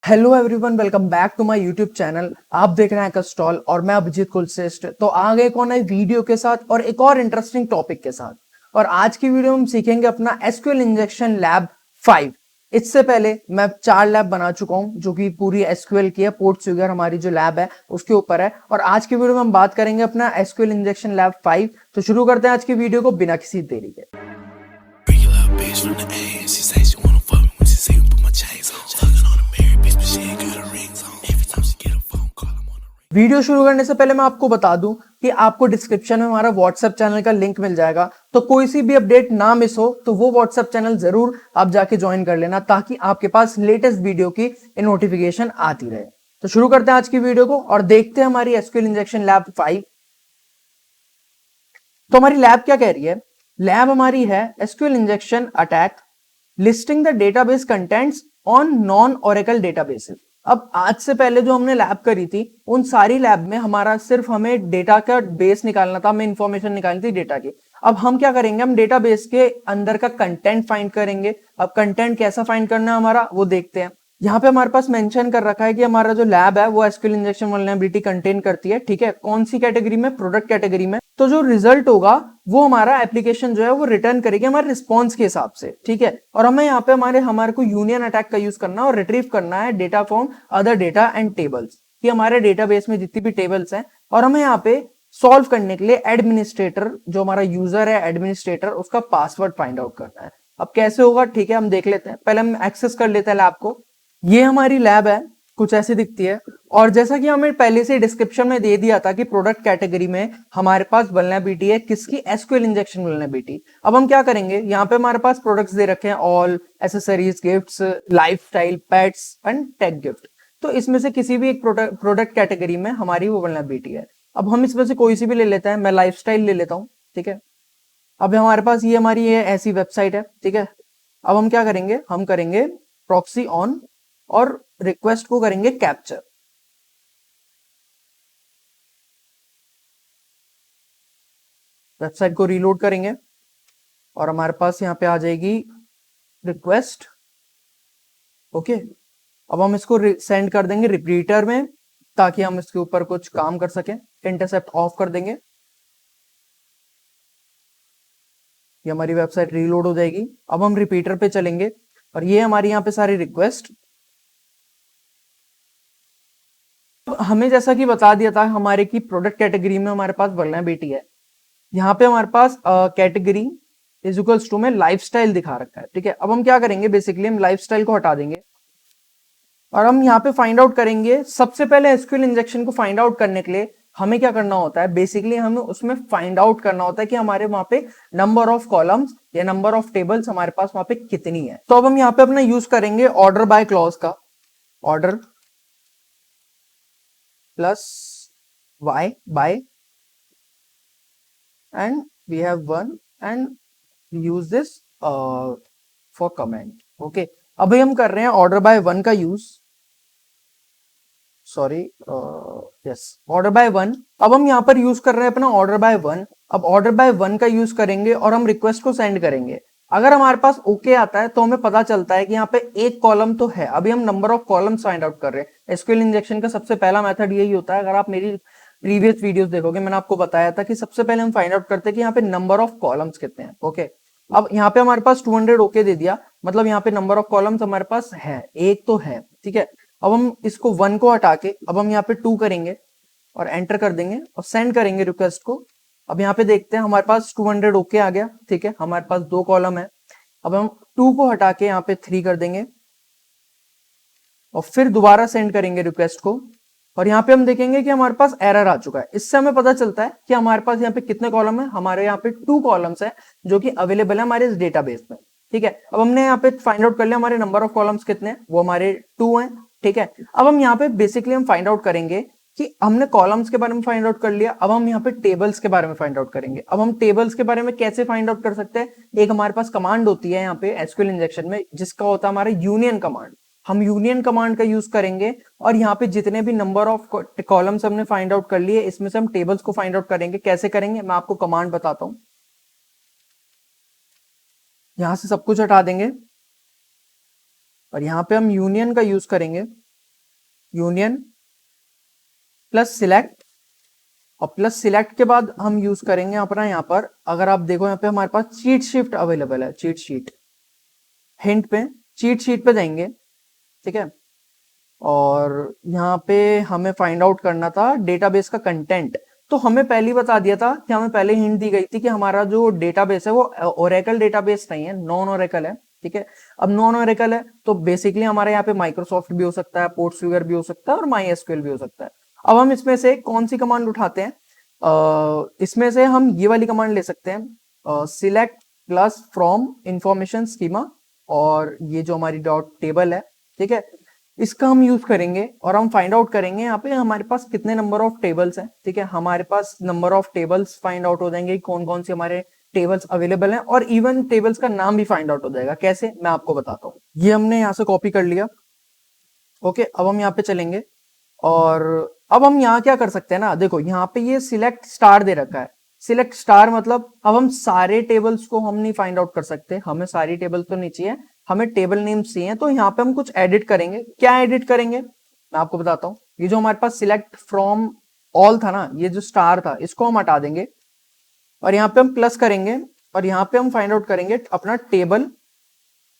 Hello everyone, welcome back to my YouTube channel. आप देख रहे हैं कस्टॉल और मैं अभिजीत कुलश्रेष्ठ। तो आ गए कौन नई वीडियो के साथ और एक और इंटरेस्टिंग टॉपिक के साथ। और आज की वीडियो में हम सीखेंगे अपना एसक्यूएल इंजेक्शन लैब 5। इससे पहले मैं 4 लैब बना चुका हूं जो कि पूरी एसक्यूएल की है। पोर्टसुगर हमारी जो लैब है उसके ऊपर है। और आज की वीडियो में हम बात करेंगे अपना एसक्यूएल इंजेक्शन लैब 5। तो शुरू करते हैं आज की वीडियो को बिना किसी देरी के। Bitch from the A, and she say she wanna fuck me when she see me put my chains on. Fucking on a married bitch, but she ain't got her rings on. Every time she get a phone call, I'm on a ring. Video शुरू करने से पहले मैं आपको बता दूं कि आपको डिस्क्रिप्शन में हमारा व्हाट्सएप चैनल का लिंक मिल जाएगा। तो कोई सी भी अपडेट ना मिस हो तो वो व्हाट्सएप चैनल जरूर आप जाके ज्वाइन कर लेना, ताकि आपके पास लेटेस्ट वीडियो की नोटिफिकेशन आती रहे। तो शुरू करते हैं आज की वीडियो को और देखते हैं हमारी एसक्यूएल इंजेक्शन लैब 5। तो हमारी लैब क्या कह रही है? लैब हमारी है SQL injection attack listing the database contents on non Oracle databases. अब आज से पहले जो हमने लैब करी थी उन सारी लैब में हमारा सिर्फ हमें डेटा का बेस निकालना था, हमें इंफॉर्मेशन निकालनी थी डेटा की। अब हम क्या करेंगे, हम डेटाबेस के अंदर का कंटेंट फाइंड करेंगे। अब कंटेंट कैसा फाइंड करना है हमारा वो देखते हैं। यहाँ पे हमारे पास मेंशन कर रखा है कि हमारा जो लैब है वो एसक्यूएल इंजेक्शन वल्नरेबिलिटी कंटेन करती है। ठीक है, कौन सी कैटेगरी में? प्रोडक्ट कैटेगरी में। तो जो रिजल्ट होगा वो हमारा एप्लीकेशन जो है वो रिटर्न करेगी हमारे रिस्पॉन्स के हिसाब से। ठीक है, और हमें यहाँ पे हमारे को यूनियन अटैक का यूज करना है और रिट्रीव करना है data from other data and tables, कि हमारे डेटाबेस में जितनी भी टेबल्स हैं। और हमें यहाँ पे सॉल्व करने के लिए एडमिनिस्ट्रेटर, जो हमारा यूजर है एडमिनिस्ट्रेटर, उसका पासवर्ड फाइंड आउट करना है। अब कैसे होगा, ठीक है, हम देख लेते हैं। पहले हम एक्सेस कर लेते हैं लैब को। ये हमारी लैब है, कुछ ऐसी दिखती है। और जैसा कि हमें पहले से डिस्क्रिप्शन में दे दिया था कि प्रोडक्ट कैटेगरी में हमारे पास वल्नरेबिलिटी है, किसकी? SQL injection vulnerability. अब हम क्या करेंगे, यहाँ पे हमारे पास प्रोडक्ट्स दे रखे हैं, all, accessories, gifts, lifestyle, pets and tech gift. तो इसमें से किसी भी एक प्रोडक्ट कैटेगरी में हमारी वो वल्नरेबिलिटी है। अब हम इसमें से कोई सी भी ले लेते हैं। मैं लाइफस्टाइल ले लेता हूँ। ठीक है, अब हमारे पास ये हमारी ये ऐसी वेबसाइट है। ठीक है, अब हम क्या करेंगे, हम करेंगे प्रॉक्सी ऑन और रिक्वेस्ट को करेंगे कैप्चर। वेबसाइट को रीलोड करेंगे और हमारे पास यहां पे आ जाएगी रिक्वेस्ट। ओके, अब हम इसको सेंड कर देंगे रिपीटर में, ताकि हम इसके ऊपर कुछ काम कर सकें। इंटरसेप्ट ऑफ कर देंगे, ये हमारी वेबसाइट रीलोड हो जाएगी। अब हम रिपीटर पे चलेंगे और ये हमारी यहाँ पे सारी रिक्वेस्ट। हमें जैसा कि बता दिया था हमारे की प्रोडक्ट कैटेगरी में हमारे पास वल्नरेबिलिटी है। यहाँ पे हमारे पास कैटेगरी इज इक्वल्स टू में लाइफस्टाइल दिखा रखा है। ठीक है, अब हम क्या करेंगे, बेसिकली हम लाइफस्टाइल को हटा देंगे और हम यहाँ पे फाइंड आउट करेंगे। सबसे पहले एसक्यूएल इंजेक्शन को फाइंड आउट करने के लिए हमें क्या करना होता है, बेसिकली हमें उसमें फाइंड आउट करना होता है कि हमारे वहां पे नंबर ऑफ कॉलम्स या नंबर ऑफ टेबल्स हमारे पास वहां पे कितनी है। तो अब हम यहाँ पे अपना यूज करेंगे ऑर्डर बाय क्लॉज का। Order plus y by and we have one and use this for comment. Okay, अभी हम कर रहे हैं ऑर्डर बाय वन का use. Sorry, yes, order by one. अब हम यहाँ पर यूज कर रहे हैं अपना ऑर्डर बाय वन। अब ऑर्डर बाय वन का यूज करेंगे और हम रिक्वेस्ट को सेंड करेंगे। अगर हमारे पास ओके आता है तो हमें पता चलता है कि यहाँ पे एक कॉलम तो है। अभी हम number of columns find out कर रहे हैं। एसक्यूएल इंजेक्शन का सबसे पहला मेथड यही होता है। अगर आप मेरी प्रीवियस वीडियोस देखोगे, मैंने आपको बताया था कि सबसे पहले हम फाइंड आउट करते हैं कि यहाँ पे नंबर ऑफ कॉलम्स कितने हैं। ओके, अब यहाँ पे हमारे पास 200 ओके दे दिया, मतलब यहाँ पे नंबर ऑफ कॉलम्स हमारे पास है, एक तो है। ठीक है, अब हम इसको वन को हटा के अब हम यहाँ पे 2 करेंगे और एंटर कर देंगे और सेंड करेंगे रिक्वेस्ट को। अब यहाँ पे देखते हैं हमारे पास 200 ओके आ गया। ठीक है, हमारे पास 2 कॉलम है। अब हम 2 को हटा के यहाँ पे 3 कर देंगे और फिर दोबारा सेंड करेंगे रिक्वेस्ट को। और यहाँ पे हम देखेंगे कि हमारे पास एरर आ चुका है। इससे हमें पता चलता है कि हमारे पास यहाँ पे कितने कॉलम है। हमारे यहाँ पे 2 कॉलम्स है जो कि अवेलेबल है हमारे इस डेटाबेस में। ठीक है, अब हमने यहाँ पे फाइंड आउट कर लिया हमारे नंबर ऑफ कॉलम्स कितने हैं, वो हमारे 2 हैं। ठीक है, अब हम यहाँ पे बेसिकली हम फाइंड आउट करेंगे कि हमने कॉलम्स के बारे में फाइंड आउट कर लिया। अब हम यहाँ पे टेबल्स के बारे में फाइंड आउट करेंगे। अब हम टेबल्स के बारे में कैसे फाइंड आउट कर सकते हैं, एक हमारे पास कमांड होती है यहाँ पे एसक्यूएल इंजेक्शन में, जिसका होता है हमारा यूनियन कमांड। हम यूनियन कमांड का यूज करेंगे और यहाँ पे जितने भी नंबर ऑफ कॉलम्स हमने फाइंड आउट कर लिए, इसमें से हम टेबल्स को फाइंड आउट करेंगे। कैसे करेंगे, मैं आपको कमांड बताता हूं। यहां से सब कुछ हटा देंगे और यहाँ पे हम यूनियन का यूज करेंगे। यूनियन प्लस सिलेक्ट, और प्लस सिलेक्ट के बाद हम यूज करेंगे अपना यहाँ पर, अगर आप देखो यहाँ पे हमारे पास चीट शीट अवेलेबल है, चीट शीट, हिंट पे चीट शीट पे जाएंगे, ठीक है। और यहाँ पे हमें फाइंड आउट करना था डेटाबेस का कंटेंट। तो हमें पहले ही बता दिया था कि हमें पहले हिंट दी गई थी कि हमारा जो डेटाबेस है वो ओरेकल डेटाबेस नहीं है, नॉन ओरेकल है, ठीक है। अब नॉन ओरेकल है तो बेसिकली हमारे यहाँ पे माइक्रोसॉफ्ट भी हो सकता है, पोर्टस्फियर भी हो सकता है और माई एसक्यूएल भी हो सकता है। अब हम इसमें से कौन सी कमांड उठाते हैं? इसमें से हम ये वाली कमांड ले सकते हैं, select plus from information schema, और ये जो हमारी डॉट टेबल है, ठीक है, इसका हम यूज करेंगे और हम फाइंड आउट करेंगे यहाँ पे हमारे पास कितने नंबर ऑफ टेबल्स हैं, ठीक है। हमारे पास number of tables find out हो जाएंगे, कौन कौन से हमारे टेबल्स अवेलेबल हैं, और इवन टेबल्स का नाम भी फाइंड आउट हो जाएगा। कैसे, मैं आपको बताता हूँ। ये हमने यहाँ से कॉपी कर लिया, ओके। अब हम यहाँ पे चलेंगे और अब हम यहाँ क्या कर सकते हैं ना, देखो यहाँ पे ये सिलेक्ट स्टार दे रखा है। सिलेक्ट स्टार मतलब अब हम सारे टेबल्स को हम नहीं फाइंड आउट कर सकते, हमें सारी टेबल तो नहीं चाहिए, हमें टेबल नेम्स चाहिए। तो यहाँ पे हम कुछ एडिट करेंगे। क्या एडिट करेंगे मैं आपको बताता हूँ। ये जो हमारे पास सिलेक्ट फ्रॉम ऑल था ना, ये जो स्टार था, इसको हम हटा देंगे और यहाँ पे हम प्लस करेंगे और यहाँ पे हम फाइंड आउट करेंगे अपना टेबल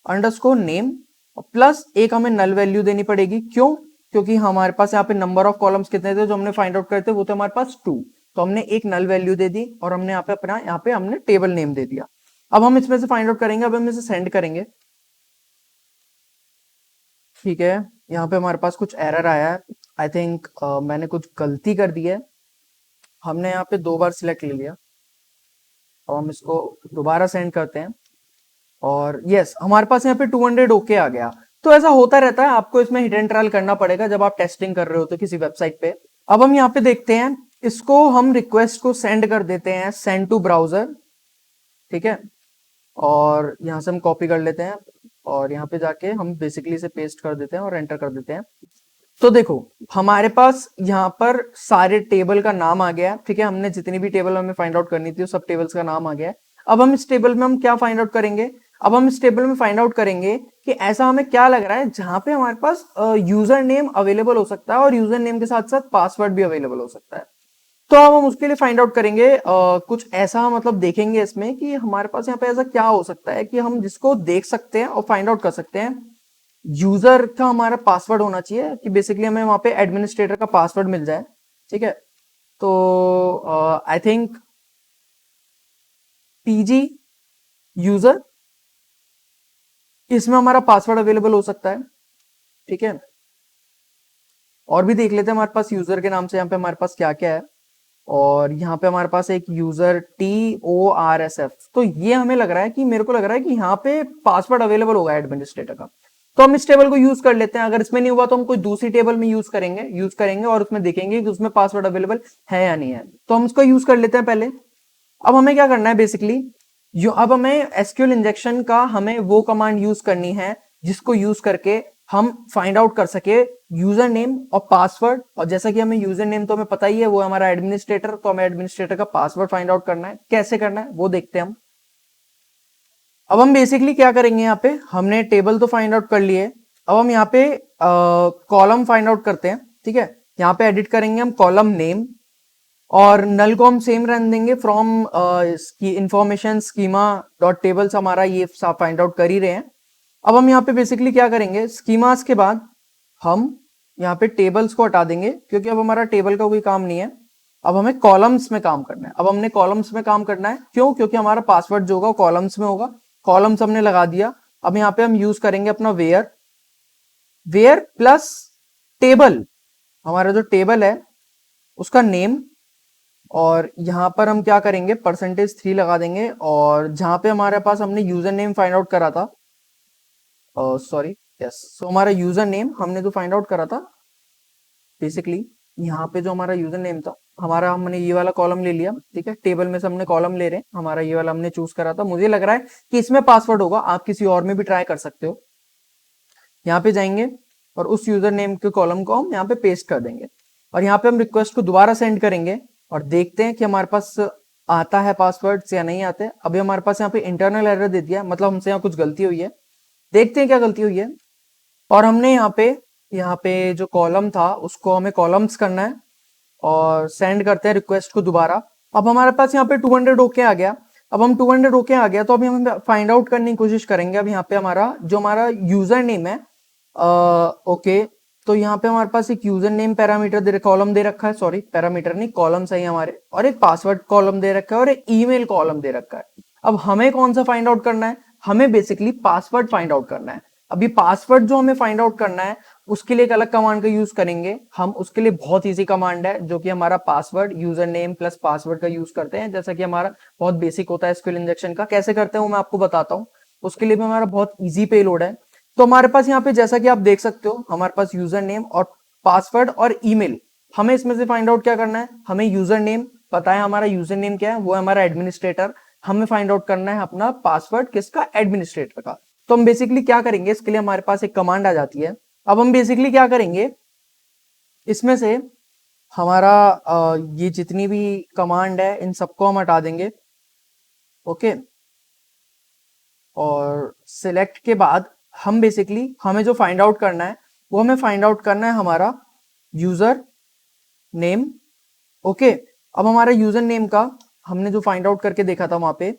अंडरस्कोर नेम, प्लस एक हमें नल वैल्यू देनी पड़ेगी। क्यों? क्योंकि हमारे पास यहाँ पे नंबर ऑफ कॉलम्स कितने थे जो हमने फाइंड आउट करते, वो तो हमारे पास 2, तो हमने एक नल वैल्यू दे दी और हमने यहाँ पे अपना यहाँ पे हमने टेबल नेम दे दिया। अब हम इसमें से फाइंड आउट करेंगे, अब हम इसे सेंड करेंगे, ठीक है। यहाँ पे हमारे पास कुछ एरर आया है, आई थिंक मैंने कुछ गलती कर दी है। हमने यहाँ पे 2 बार सिलेक्ट ले लिया, अब हम इसको दोबारा सेंड करते हैं और यस, हमारे पास यहाँ पे 200 ओके आ गया। तो ऐसा होता रहता है, आपको इसमें हिट एंड ट्रायल करना पड़ेगा जब आप टेस्टिंग कर रहे हो तो किसी वेबसाइट पे। अब हम यहाँ पे देखते हैं, इसको हम रिक्वेस्ट को सेंड कर देते हैं, सेंड टू ब्राउजर, ठीक है। और यहाँ से हम कॉपी कर लेते हैं और यहाँ पे जाके हम बेसिकली इसे पेस्ट कर देते हैं और एंटर कर देते हैं। तो देखो हमारे पास यहाँ पर सारे टेबल का नाम आ गया, ठीक है। हमने जितनी भी टेबल हमें फाइंड आउट करनी थी वो सब टेबल्स का नाम आ गया है। अब हम इस टेबल में हम क्या फाइंड आउट करेंगे? अब हम इस टेबल में फाइंड आउट करेंगे कि ऐसा हमें क्या लग रहा है जहां पे हमारे पास यूजर नेम अवेलेबल हो सकता है और यूजर नेम के साथ साथ पासवर्ड भी अवेलेबल हो सकता है। तो अब हम उसके लिए फाइंड आउट करेंगे, कुछ ऐसा मतलब देखेंगे इसमें कि हमारे पास यहाँ पे ऐसा क्या हो सकता है कि हम जिसको देख सकते हैं और फाइंड आउट कर सकते हैं। यूजर का हमारा पासवर्ड होना चाहिए कि बेसिकली हमें वहां पे एडमिनिस्ट्रेटर का पासवर्ड मिल जाए, ठीक है। तो आई थिंक पीजी यूजर, इसमें हमारा पासवर्ड अवेलेबल हो सकता है, ठीक है। और भी देख लेते हैं हमारे पास यूजर के नाम से यहाँ पे हमारे पास क्या क्या है। और यहाँ पे हमारे पास एक यूजर TORSF, तो ये हमें लग रहा है कि मेरे को लग रहा है कि यहाँ पे पासवर्ड अवेलेबल होगा एडमिनिस्ट्रेटर का। तो हम इस टेबल को यूज कर लेते हैं। अगर इसमें नहीं हुआ तो हम कोई दूसरी टेबल में यूज करेंगे और उसमें देखेंगे कि उसमें पासवर्ड अवेलेबल है या नहीं है। तो हम उसको यूज कर लेते हैं पहले। अब हमें क्या करना है बेसिकली, अब हमें एसक्यूएल इंजेक्शन का हमें वो कमांड यूज करनी है जिसको यूज करके हम फाइंड आउट कर सके यूजर नेम और पासवर्ड। और जैसा कि हमें यूजर नेम तो हमें पता ही है, वो हमारा एडमिनिस्ट्रेटर, तो हमें एडमिनिस्ट्रेटर का पासवर्ड फाइंड आउट करना है। कैसे करना है वो देखते हैं हम। अब हम बेसिकली क्या करेंगे, यहाँ पे हमने टेबल तो फाइंड आउट कर लिए, अब हम यहाँ पे कॉलम फाइंड आउट करते हैं, ठीक है। यहाँ पे एडिट करेंगे हम कॉलम नेम और नल को हम सेम रन देंगे from information schema dot tables, हमारा ये फाइंड आउट कर ही रहे हैं। अब हम यहाँ पे बेसिकली क्या करेंगे, स्कीमास के बाद हम यहाँ पे टेबल्स को हटा देंगे क्योंकि अब हमारा टेबल का कोई काम नहीं है, अब हमें कॉलम्स में काम करना है। अब हमने कॉलम्स में काम करना है, क्यों? क्योंकि हमारा पासवर्ड जो होगा कॉलम्स में होगा। कॉलम्स हमने लगा दिया। अब यहाँ पे हम यूज करेंगे अपना वेयर प्लस टेबल, हमारा जो टेबल है उसका नेम, और यहां पर हम क्या करेंगे %3 लगा देंगे। और जहां पे हमारे पास हमने यूजर नेम फाइंड आउट करा था, सॉरी यस, सो हमारा यूजर नेम हमने जो फाइंड आउट करा था बेसिकली, यहाँ पे जो हमारा यूजर नेम था, हमारा हमने ये वाला कॉलम ले लिया, ठीक है। टेबल में से हमने कॉलम ले रहे हैं, हमारा ये वाला हमने चूज करा था। मुझे लग रहा है कि इसमें पासवर्ड होगा, आप किसी और में भी ट्राई कर सकते हो। यहाँ पे जाएंगे और उस यूजर नेम के कॉलम को हम यहाँ पे पेस्ट कर देंगे और यहाँ पे हम रिक्वेस्ट को दोबारा सेंड करेंगे और देखते हैं कि हमारे पास आता है पासवर्ड या नहीं आते। अभी हमारे पास यहाँ पे इंटरनल एरर दे दिया, मतलब हमसे यहाँ कुछ गलती हुई है। देखते हैं क्या गलती हुई है। और हमने यहाँ पे यहाँ पे जो कॉलम था उसको हमें कॉलम्स करना है और सेंड करते हैं रिक्वेस्ट को दोबारा। अब हमारे पास यहाँ पे 200 ओके आ गया। अब हम 200 ओके आ गया तो अभी हम फाइंड आउट करने की कोशिश करेंगे। अब यहाँ पे हमारा यूजर नेम है ओके, तो यहाँ पे हमारे पास एक यूजर नेम पैरामीटर कॉलम दे रखा है, सॉरी पैरामीटर नहीं कॉलम सही हमारे, और एक पासवर्ड कॉलम दे रखा है और एक ईमेल कॉलम दे रखा है। अब हमें कौन सा फाइंड आउट करना है? हमें बेसिकली पासवर्ड फाइंड आउट करना है। अभी पासवर्ड जो हमें फाइंड आउट करना है उसके लिए एक अलग कमांड का यूज करेंगे हम। उसके लिए बहुत इजी कमांड है जो कि हमारा password user name plus password का यूज करते हैं, जैसा कि हमारा बहुत बेसिक होता है एसक्यूएल इंजेक्शन का। कैसे करते हैं वो मैं आपको बताता हूँ। उसके लिए भी हमारा बहुत इजी पेलोड है। तो हमारे पास यहाँ पे जैसा कि आप देख सकते हो हमारे पास यूजर नेम और पासवर्ड और ईमेल। हमें इसमें से फाइंड आउट क्या करना है? हमें यूजर नेम पता है, हमारा यूजर नेम क्या है, वो है हमारा एडमिनिस्ट्रेटर। हमें फाइंड आउट करना है अपना पासवर्ड किसका? एडमिनिस्ट्रेटर का। तो हम बेसिकली क्या करेंगे, इसके लिए हमारे पास एक कमांड आ जाती है। अब हम बेसिकली क्या करेंगे, इसमें से हमारा ये जितनी भी कमांड है इन सबको हम हटा देंगे ओके। और सिलेक्ट के बाद हम बेसिकली हमें जो फाइंड आउट करना है वो हमें फाइंड आउट करना है हमारा यूजर नेम ओके। अब हमारा यूजर नेम का हमने जो फाइंड आउट करके देखा था वहां पे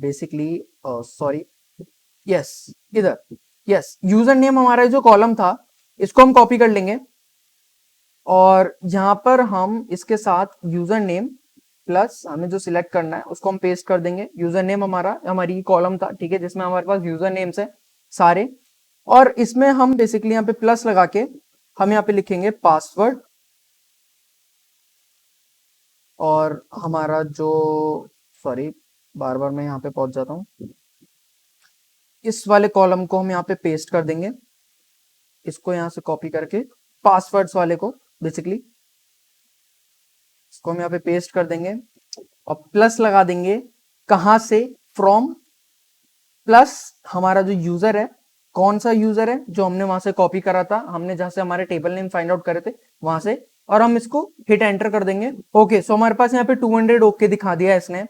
बेसिकली सॉरी यस इधर यस यूजर नेम हमारा जो कॉलम था इसको हम कॉपी कर लेंगे और यहां पर हम इसके साथ यूजर नेम प्लस हमें जो सिलेक्ट करना है उसको हम पेस्ट कर देंगे। यूजर नेम हमारी कॉलम था ठीक है, जिसमें हमारे पास यूजर नेम्स है सारे, और इसमें हम बेसिकली यहाँ पे प्लस लगा के हम यहाँ पे लिखेंगे पासवर्ड। और हमारा जो सॉरी बार बार मैं यहाँ पे पहुंच जाता हूँ, इस वाले कॉलम को हम यहाँ पे पेस्ट कर देंगे, इसको यहाँ से कॉपी करके पासवर्ड्स वाले को बेसिकली इसको हम यहाँ पे पेस्ट कर देंगे और प्लस लगा देंगे। कहां से? फ्रॉम प्लस हमारा जो यूजर है, कौन सा यूजर है? जो हमने वहां से कॉपी करा था, हमने जहां से हमारे टेबल नेम फाइंड आउट करे थे वहां से, और हम इसको हिट एंटर कर देंगे ओके। सो हमारे पास यहाँ पे 200 ओके दिखा दिया इसने।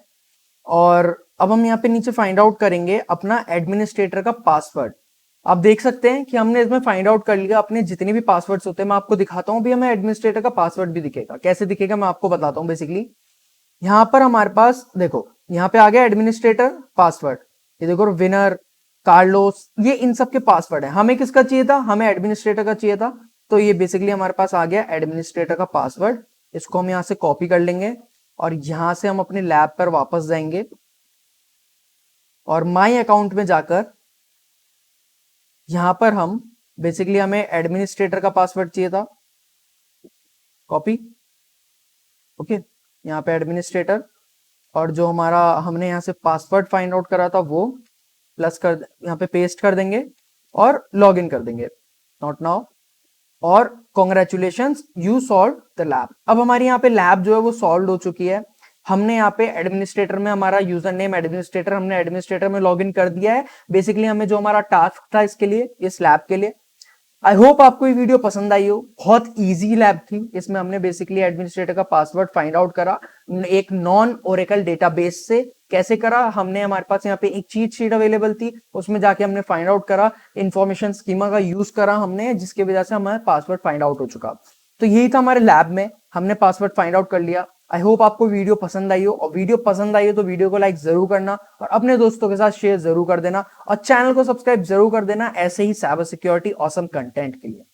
और अब हम यहाँ पे नीचे फाइंड आउट करेंगे अपना एडमिनिस्ट्रेटर का पासवर्ड। आप देख सकते हैं कि हमने इसमें फाइंड आउट कर लिया अपने जितने भी पासवर्ड्स होते हैं। मैं आपको दिखाता हूँ, भी हमें एडमिनिस्ट्रेटर का पासवर्ड भी दिखेगा। कैसे दिखेगा मैं आपको बताता हूँ। बेसिकली यहाँ पर हमारे पास देखो, यहाँ पे आ गया एडमिनिस्ट्रेटर पासवर्ड, ये देखो विनर, कार्लोस, ये इन सब के पासवर्ड है। हमें किसका चाहिए था? हमें एडमिनिस्ट्रेटर का चाहिए था। तो ये बेसिकली हमारे पास आ गया एडमिनिस्ट्रेटर का पासवर्ड। इसको हम यहाँ से कॉपी कर लेंगे और यहां से हम अपने लैब पर वापस जाएंगे और माई अकाउंट में जाकर यहां पर हम बेसिकली हमें एडमिनिस्ट्रेटर का पासवर्ड चाहिए था, कॉपी ओके। यहाँ पे एडमिनिस्ट्रेटर और जो हमारा हमने यहाँ से पासवर्ड फाइंड आउट करा था वो प्लस कर यहाँ पे पेस्ट कर देंगे और लॉग इन कर देंगे। नॉट नाउ और congratulations you solve the lab. अब हमारी यहाँ पे लैब जो है वो सॉल्व हो चुकी है। हमने यहाँ पे एडमिनिस्ट्रेटर में हमारा यूजर नेम एडमिनिस्ट्रेटर, हमने एडमिनिस्ट्रेटर में लॉगिन कर दिया है। बेसिकली हमें जो हमारा टास्क था इसके लिए, इस लैब के लिए। आई होप आपको ये वीडियो पसंद आई हो। बहुत इजी लैब थी। इसमें हमने बेसिकली एडमिनिस्ट्रेटर का पासवर्ड फाइंड आउट करा एक नॉन ओरेकल डेटाबेस से। कैसे करा? हमने हमारे पास यहाँ पे एक चीट शीट अवेलेबल थी, उसमें जाके हमने फाइंड आउट करा, इंफॉर्मेशन स्कीमा का यूज करा हमने, जिसकी वजह से हमारा पासवर्ड फाइंड आउट हो चुका। तो यही था हमारे लैब में, हमने पासवर्ड फाइंड आउट कर लिया। आई होप आपको वीडियो पसंद आई हो, और वीडियो पसंद आई हो तो वीडियो को लाइक जरूर करना और अपने दोस्तों के साथ शेयर जरूर कर देना और चैनल को सब्सक्राइब जरूर कर देना ऐसे ही साइबर सिक्योरिटी ऑसम कंटेंट के लिए।